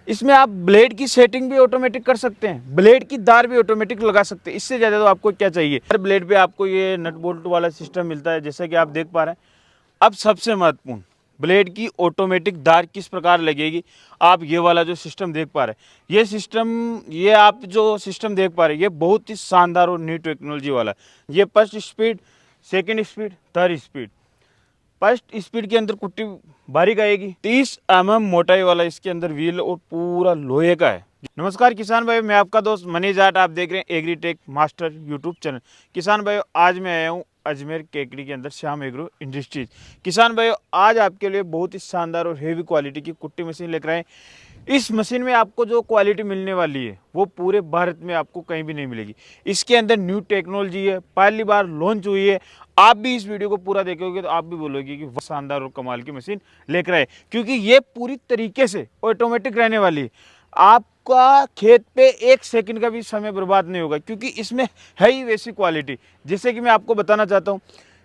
इसमें आप ब्लेड की सेटिंग भी ऑटोमेटिक कर सकते हैं, ब्लेड की धार भी ऑटोमेटिक लगा सकते हैं। इससे ज़्यादा तो आपको क्या चाहिए। हर ब्लेड पे आपको ये नट बोल्ट वाला सिस्टम मिलता है, जैसा कि आप देख पा रहे हैं। अब सबसे महत्वपूर्ण, ब्लेड की ऑटोमेटिक धार किस प्रकार लगेगी। आप ये वाला जो सिस्टम देख पा रहे हैं, ये सिस्टम, ये आप जो सिस्टम देख पा रहे हैं, ये बहुत ही शानदार और न्यू टेक्नोलॉजी वाला है। ये first speed, second speed, third speed. First speed के अंदर कुट्टी बारीक आएगी, 30 mm मोटाई वाला इसके अंदर व्हील और पूरा लोहे का है। नमस्कार किसान भाई, मैं आपका दोस्त मनीष जाट, आप देख रहे हैं एग्रीटेक मास्टर यूट्यूब चैनल। किसान भाई, आज मैं आया हूँ अजमेर केकड़ी के अंदर श्याम एग्रो इंडस्ट्रीज। किसान भाई, आज आपके लिए बहुत ही शानदार और हेवी क्वालिटी की कुट्टी मशीन लेकर आए। इस मशीन में आपको जो क्वालिटी मिलने वाली है वो पूरे भारत में आपको कहीं भी नहीं मिलेगी। इसके अंदर न्यू टेक्नोलॉजी है, पहली बार लॉन्च हुई है। आप भी इस वीडियो को पूरा देखोगे तो आप भी बोलोगे कि वह शानदार और कमाल की मशीन लेकर आए, क्योंकि ये पूरी तरीके से ऑटोमेटिक रहने वाली है। आपका खेत पे 1 सेकंड का भी समय बर्बाद नहीं होगा, क्योंकि इसमें है ही वैसी क्वालिटी। जैसे कि मैं आपको बताना चाहता हूँ,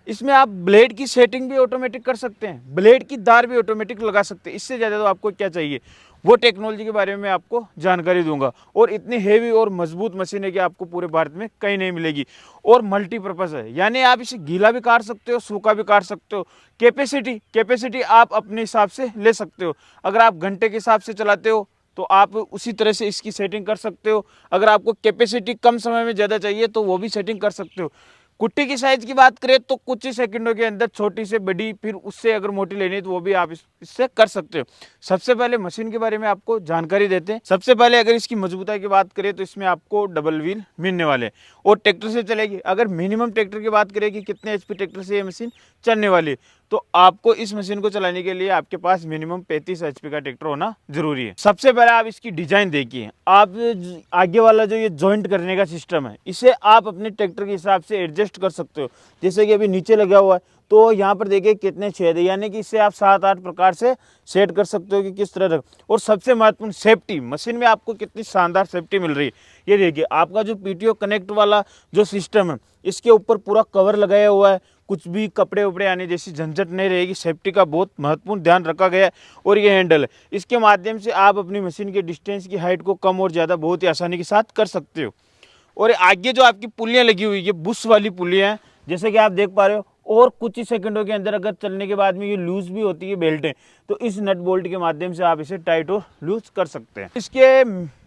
इसमें आप ब्लेड की सेटिंग भी ऑटोमेटिक कर सकते हैं, ब्लेड की धार भी ऑटोमेटिक लगा सकते हैं। इससे ज़्यादा तो आपको क्या चाहिए। वो टेक्नोलॉजी के बारे में मैं आपको जानकारी दूंगा। और इतनी हेवी और मजबूत मशीन है कि आपको पूरे भारत में कहीं नहीं मिलेगी। और मल्टीपर्पज़ है, यानी आप इसे गीला भी काट सकते हो, सूखा भी काट सकते हो। कैपेसिटी आप अपने हिसाब से ले सकते हो। अगर आप घंटे के हिसाब से चलाते हो तो आप उसी तरह से इसकी सेटिंग कर सकते हो। अगर आपको कैपेसिटी कम समय में ज़्यादा चाहिए तो वो भी सेटिंग कर सकते हो। कुट्टी की साइज की बात करें तो कुछ ही सेकंडों के अंदर छोटी से बड़ी, फिर उससे अगर मोटी लेनी है तो वो भी आप इससे कर सकते हो। सबसे पहले मशीन के बारे में आपको जानकारी देते हैं। सबसे पहले अगर इसकी मजबूताई की बात करें तो इसमें आपको डबल व्हील मिलने वाले हैं और ट्रैक्टर से चलेगी। अगर मिनिमम ट्रैक्टर की बात करें कि कितने HP ट्रैक्टर से ये मशीन चलने वाली है, तो आपको इस मशीन को चलाने के लिए आपके पास मिनिमम 35 HP का ट्रैक्टर होना जरूरी है। सबसे पहले आप इसकी डिजाइन देखिए। आप आगे वाला जो ये जॉइंट करने का सिस्टम है, इसे आप अपने ट्रैक्टर के हिसाब से एडजस्ट कर सकते हो। जैसे कि अभी नीचे लगा हुआ है तो यहाँ पर देखिए कितने छेद है, यानी कि इससे आप 7-8 प्रकार से सेट कर सकते हो कि किस तरह रख। और सबसे महत्वपूर्ण सेफ्टी, मशीन में आपको कितनी शानदार सेफ्टी मिल रही है। ये देखिए, आपका जो PTO कनेक्ट वाला जो सिस्टम है, इसके ऊपर पूरा कवर लगाया हुआ है। कुछ भी कपड़े उपड़े आने जैसी झंझट नहीं रहेगी। सेफ्टी का बहुत महत्वपूर्ण ध्यान रखा गया है। और ये हैंडल है, इसके माध्यम से आप अपनी मशीन के डिस्टेंस की हाइट को कम और ज़्यादा बहुत ही आसानी के साथ कर सकते हो। और आगे जो आपकी पुलियाँ लगी हुई है, बुश वाली पुलियाँ हैं, जैसे कि आप देख पा रहे हो। और कुछ ही सेकंडों के अंदर अगर चलने के बाद में ये लूज भी होती है बेल्टें, तो इस नट बोल्ट के माध्यम से आप इसे टाइट और लूज कर सकते हैं। इसके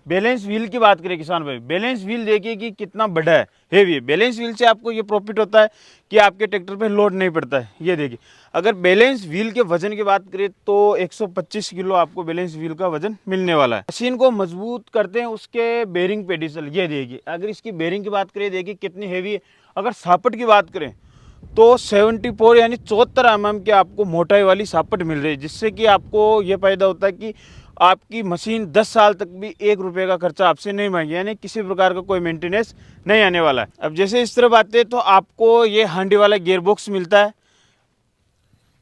बैलेंस व्हील की बात करें किसान भाई, बैलेंस व्हील देखिए कि कितना बड़ा है, हेवी है। बैलेंस व्हील से आपको ये प्रॉफिट होता है कि आपके ट्रैक्टर पे लोड नहीं पड़ता है। ये देखिए, अगर बैलेंस व्हील के वजन की बात करें तो 125 किलो आपको बैलेंस व्हील का वजन मिलने वाला है। मशीन को मजबूत करते हैं उसके बेरिंग पेडिसल। ये देखिए, अगर इसकी बेरिंग की बात करें, देखिए कितनी हेवी है। अगर सापट की बात करें तो 74 यानी 74 mm की आपको मोटाई वाली सापट मिल रही है, जिससे कि आपको ये फायदा होता है कि आपकी मशीन 10 साल तक भी 1 रुपये का खर्चा आपसे नहीं मांगी, यानी किसी प्रकार का कोई मेंटेनेंस नहीं आने वाला है। अब जैसे इस तरफ आते हैं तो आपको ये हांडी वाला गियर बॉक्स मिलता है।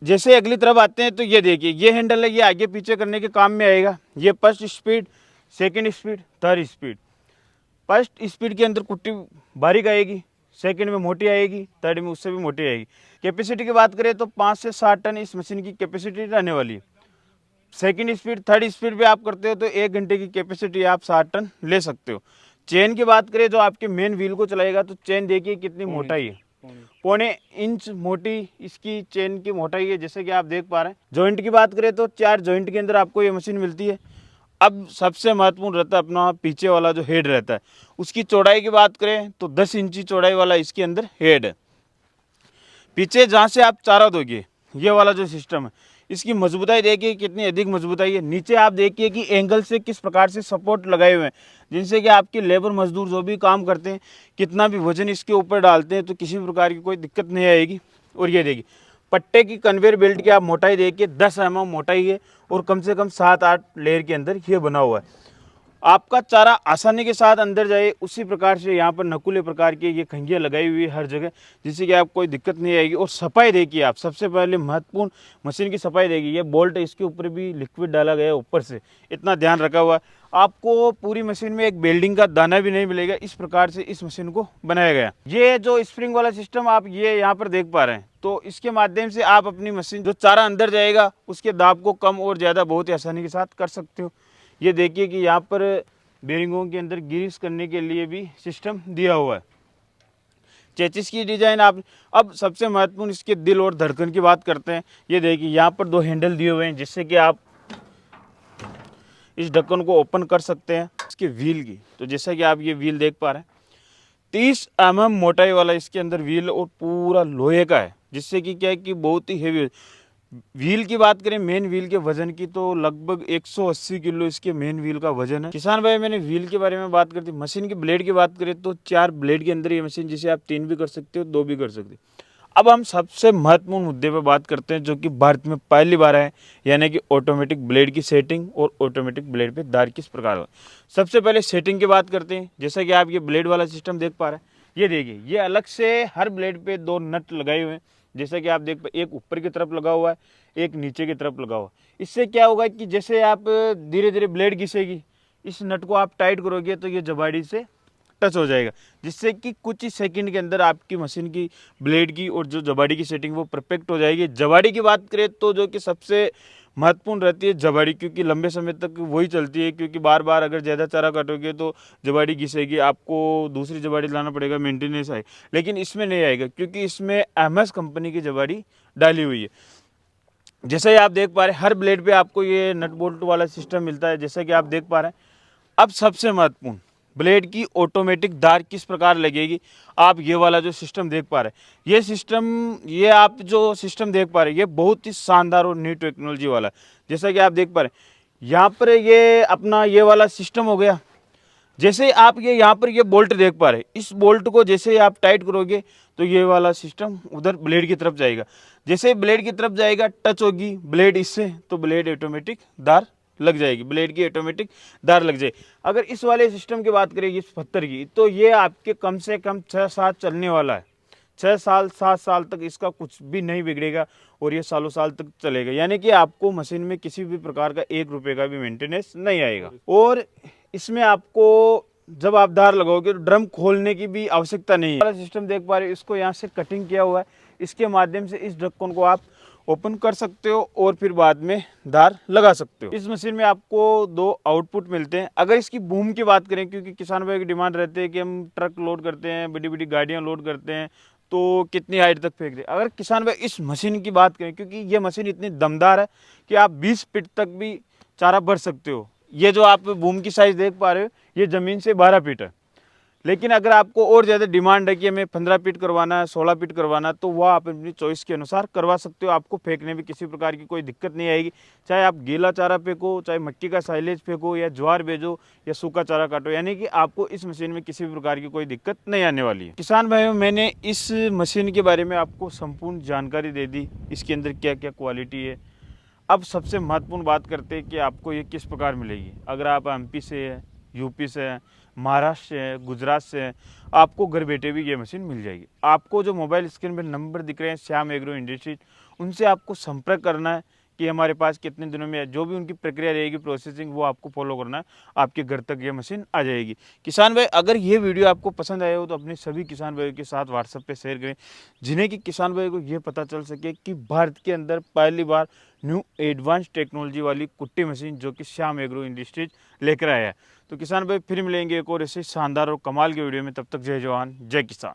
जैसे अगली तरफ आते हैं तो ये देखिए, ये हैंडल है, ये आगे पीछे करने के काम में आएगा। ये first speed, second speed, third speed. First speed के अंदर कुट्टी बारीक आएगी, सेकंड में मोटी आएगी, थर्ड में उससे भी मोटी आएगी। कैपेसिटी की बात करें तो 5 से 7 टन इस मशीन की कैपेसिटी रहने वाली है। सेकंड स्पीड, थर्ड स्पीड पे आप करते हो तो 1 घंटे की कैपेसिटी आप 7 टन ले सकते हो। चेन की बात करें जो आपके मेन व्हील को चलाएगा, तो चेन देखिए कितनी मोटाई है, 1.25 इंच मोटी इसकी चेन की मोटाई है, जैसे कि आप देख पा रहे हैं। जॉइंट की बात करें तो 4 जॉइंट के अंदर आपको ये मशीन मिलती है। अब सबसे महत्वपूर्ण रहता है अपना पीछे वाला जो हेड रहता है, उसकी चौड़ाई की बात करें तो 10 इंची चौड़ाई वाला इसके अंदर हेड है। पीछे जहाँ से आप चारा दोगे, ये वाला जो सिस्टम है, इसकी मजबूताई देखिए कितनी अधिक मजबूताई है। नीचे आप देखिए कि एंगल से किस प्रकार से सपोर्ट लगाए हुए हैं, जिनसे कि आपके लेबर मजदूर जो भी काम करते हैं, कितना भी वजन इसके ऊपर डालते हैं तो किसी भी प्रकार की कोई दिक्कत नहीं आएगी। और ये देखिए, पट्टे की कन्वेयर बेल्ट की आप मोटाई देखिए, 10 mm मोटाई है और कम से कम 7-8 लेयर के अंदर ये बना हुआ है। आपका चारा आसानी के साथ अंदर जाए, उसी प्रकार से यहाँ पर नकुले प्रकार की ये खंगियाँ लगाई हुई है हर जगह, जिससे कि आप कोई दिक्कत नहीं आएगी। और सफाई देखिए आप, सबसे पहले महत्वपूर्ण मशीन की सफाई देखिए। ये बोल्ट है, इसके ऊपर भी लिक्विड डाला गया है ऊपर से, इतना ध्यान रखा हुआ है। आपको पूरी मशीन में एक बेल्डिंग का दाना भी नहीं मिलेगा, इस प्रकार से इस मशीन को बनाया गया। ये जो स्प्रिंग वाला सिस्टम आप ये यहाँ पर देख पा रहे हैं, तो इसके माध्यम से आप अपनी मशीन जो चारा अंदर जाएगा उसके दाब को कम और ज़्यादा बहुत ही आसानी के साथ कर सकते हो। ये देखिए कि यहाँ पर बेरिंगों के अंदर ग्रीस करने के लिए भी सिस्टम दिया हुआ है। चेसिस की डिज़ाइन आप, अब सबसे महत्वपूर्ण इसके दिल और धड़कन की बात करते हैं। ये देखिए यहाँ पर 2 हैंडल दिए हुए हैं जिससे कि आप इस ढक्कन को ओपन कर सकते हैं। इसके व्हील की, तो जैसा कि आप ये व्हील देख पा रहे हैं 30 mm मोटाई वाला इसके अंदर व्हील और पूरा लोहे का है, जिससे कि क्या है कि बहुत ही हेवी। व्हील की बात करें, मेन व्हील के वजन की, तो लगभग 180 किलो इसके मेन व्हील का वजन है। किसान भाई, मैंने व्हील के बारे में बात करती, मशीन की ब्लेड की बात करें तो 4 ब्लेड के अंदर ये मशीन, जिसे आप 3 भी कर सकते हो, 2 भी कर सकते हो। अब हम सबसे महत्वपूर्ण मुद्दे पर बात करते हैं जो कि भारत में पहली बार है, यानी कि ऑटोमेटिक ब्लेड की सेटिंग और ऑटोमेटिक ब्लेड पे दार किस प्रकार हो। सबसे पहले सेटिंग की बात करते हैं। जैसा कि आप ये ब्लेड वाला सिस्टम देख पा रहे हैं, ये देखिए ये अलग से हर ब्लेड पे 2 नट लगाए हुए हैं। जैसा कि आप देख पा, एक ऊपर की तरफ लगा हुआ है, एक नीचे की तरफ लगा हुआ है। इससे क्या होगा कि जैसे आप धीरे धीरे ब्लेड घिसेगी, इस नट को आप टाइट करोगे तो ये जबाड़ी से टच हो जाएगा, जिससे कि कुछ ही सेकंड के अंदर आपकी मशीन की ब्लेड की और जो जबाड़ी की सेटिंग वो परफेक्ट हो जाएगी। जबाड़ी की बात करें तो जो कि सबसे महत्वपूर्ण रहती है जबाड़ी, क्योंकि लंबे समय तक वही चलती है, क्योंकि बार बार अगर ज़्यादा चारा काटोगे तो जबाड़ी घिसेगी, आपको दूसरी जबाड़ी लाना पड़ेगा, मेंटेनेंस आए। लेकिन इसमें नहीं आएगा क्योंकि इसमें एमएस कंपनी की जबाड़ी डाली हुई है। जैसा ही आप देख पा रहे हैं हर ब्लेड पे आपको ये नट बोल्ट वाला सिस्टम मिलता है, जैसा कि आप देख पा रहे हैं। अब सबसे महत्वपूर्ण, ब्लेड की ऑटोमेटिक धार किस प्रकार लगेगी। आप ये वाला जो सिस्टम देख पा रहे हैं, ये सिस्टम, ये आप जो सिस्टम देख पा रहे हैं, ये बहुत ही शानदार और न्यू टेक्नोलॉजी वाला है। जैसा कि आप देख पा रहे हैं यहाँ पर ये अपना ये वाला सिस्टम हो गया। जैसे आप ये यहाँ पर ये बोल्ट देख पा रहे हैं, इस बोल्ट को जैसे आप टाइट करोगे तो ये वाला सिस्टम उधर ब्लेड की तरफ जाएगा। जैसे ब्लेड की तरफ जाएगा, टच होगी ब्लेड इससे, तो ब्लेड ऑटोमेटिक धार लग जाएगी, ब्लेड की ऑटोमेटिक धार लग जाएगी। अगर इस वाले सिस्टम की बात करें, इस पत्थर की, तो ये आपके कम से कम 6-7 चलने वाला है। 6 साल 7 साल तक इसका कुछ भी नहीं बिगड़ेगा और ये सालों साल तक चलेगा, यानी कि आपको मशीन में किसी भी प्रकार का 1 रुपये का भी मेंटेनेंस नहीं आएगा। और इसमें आपको जब आप धार लगाओगे तो ड्रम खोलने की भी आवश्यकता नहीं है। वाला सिस्टम देख पा रहे हो, इसको यहाँ से कटिंग किया हुआ है, इसके माध्यम से इस ढक्कन को आप ओपन कर सकते हो और फिर बाद में धार लगा सकते हो। इस मशीन में आपको 2 आउटपुट मिलते हैं। अगर इसकी बूम की बात करें, क्योंकि किसान भाई की डिमांड रहती है कि हम ट्रक लोड करते हैं, बड़ी बड़ी गाड़ियाँ लोड करते हैं, तो कितनी हाइट तक फेंक दे। अगर किसान भाई इस मशीन की बात करें, क्योंकि ये मशीन इतनी दमदार है कि आप 20 फीट तक भी चारा भर सकते हो। ये जो आप बूम की साइज देख पा रहे हो, ये ज़मीन से 12 फीट है। लेकिन अगर आपको और ज़्यादा डिमांड है कि हमें 15 फीट करवाना है, 16 फीट करवाना है, तो वह आप अपनी चॉइस के अनुसार करवा सकते हो। आपको फेंकने में किसी प्रकार की कोई दिक्कत नहीं आएगी। चाहे आप गीला चारा फेंको, चाहे मक्की का साइलेज फेंको, या ज्वार भेजो, या सूखा चारा काटो, यानी कि आपको इस मशीन में किसी भी प्रकार की कोई दिक्कत नहीं आने वाली है। किसान भाइयों, मैंने इस मशीन के बारे में आपको संपूर्ण जानकारी दे दी, इसके अंदर क्या क्या क्वालिटी है। अब सबसे महत्वपूर्ण बात करते हैं कि आपको ये किस प्रकार मिलेगी। अगर आप एमपी से है, यूपी से है, महाराष्ट्र से है, गुजरात से है, आपको घर बैठे भी ये मशीन मिल जाएगी। आपको जो मोबाइल स्क्रीन पर नंबर दिख रहे हैं श्याम एग्रो इंडस्ट्रीज, उनसे आपको संपर्क करना है कि हमारे पास कितने दिनों में, जो भी उनकी प्रक्रिया रहेगी प्रोसेसिंग, वो आपको फॉलो करना है। आपके घर तक ये मशीन आ जाएगी। किसान भाई, अगर ये वीडियो आपको पसंद आया हो तो अपने सभी किसान भाइयों के साथ व्हाट्सएप पे शेयर करें, जिन्हें कि किसान भाई को ये पता चल सके कि भारत के अंदर पहली बार न्यू एडवांस टेक्नोलॉजी वाली कुट्टी मशीन जो कि श्याम एग्रो इंडस्ट्रीज लेकर आया है। तो किसान भाई, फिर मिलेंगे एक और ऐसे शानदार और कमाल के वीडियो में। तब तक जय जवान जय किसान।